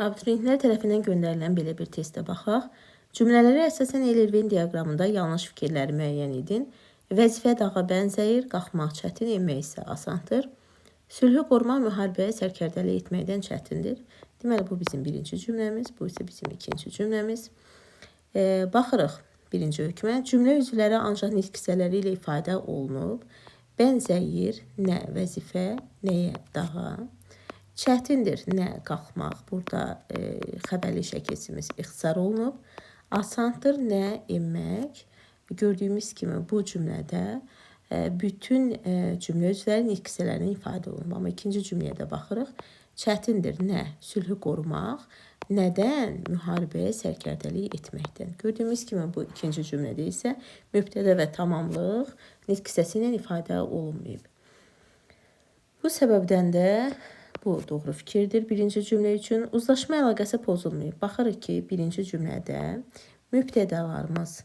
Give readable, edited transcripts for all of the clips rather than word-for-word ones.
Abituriyentlər tərəfindən göndərilən belə bir testə baxaq. Cümlələri əsasən Eyler-Venn diaqramında yanlış fikirləri müəyyən edin. Vəzifə dağa bənzəyir, qalxmaq çətin, enmək isə asandır. Sülhü qorumaq müharibəyə sərkərdəlik etməkdən çətindir. Deməli, bu bizim birinci cümləmiz, bu isə bizim ikinci cümləmiz. Baxırıq birinci hökmə. Cümlə üzvləri ancaq nitq hissələri ilə ifadə olunub. Bənzəyir, nə vəzifə, nəyə dağa. Çətindir, nə qalxmaq. Burada xəbərli şəkilçimiz ixtisar olunub. Asandır, nə enmək. Gördüyümüz kimi bu cümlədə bütün cümlə üzvləri nitq hissələrinin ifadə olunub. Amma ikinci cümləyə də baxırıq. Çətindir, nə sülhü qorumaq. Nədən? Müharibəyə sərkərdəlik etməkdən. Gördüyümüz kimi bu ikinci cümlədə isə mübtədə və tamamlıq nitq hissəsi ilə ifadə olunmayıb. Bu səbəbdən də bu doğru fikirdir. Birinci cümlə üçün uzlaşma əlaqəsi pozulmayıb. Baxırıq ki, birinci cümlədə mübtədalarımız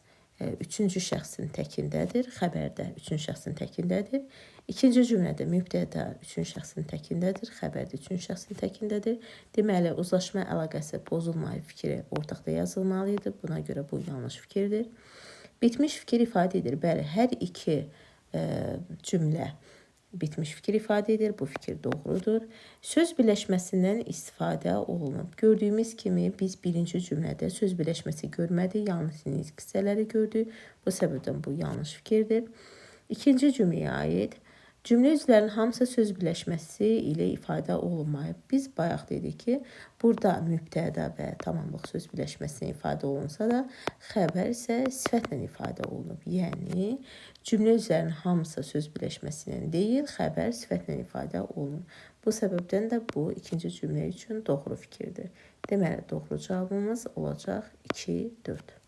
üçüncü şəxsin təkindədir. Xəbərdə üçüncü şəxsin təkindədir. İkinci cümlədə mübtəda üçüncü şəxsin təkindədir. Xəbərdə üçüncü şəxsin təkindədir. Deməli, uzlaşma əlaqəsi pozulmayıb fikri ortaqda yazılmalıydı. Buna görə bu yanlış fikirdir. Bitmiş fikir ifadə edir. Bəli, hər iki cümlə bitmiş fikir ifadə edir. Bu fikir doğrudur. Söz birləşməsindən istifadə olunub. Gördüyümüz kimi biz birinci cümlədə söz birləşməsi görmədik. Yalnız nitq hissələri gördük. Bu səbəbdən bu yanlış fikirdir. İkinci cümləyə aid cümlə üzvlərinin hamısı söz birləşməsi ilə ifadə olunmayıb. Biz bayaq dedik ki, burada mübtəda və tamamlıq söz birləşməsi ifadə olunsa da, xəbər isə sifətlə ifadə olunub. Yəni, cümlə üzvlərinin hamısı söz birləşməsi ilə deyil, xəbər sifətlə ifadə olunub. Bu səbəbdən də bu ikinci cümlə üçün doğru fikirdir. Deməli, doğru cavabımız olacaq 2, 4.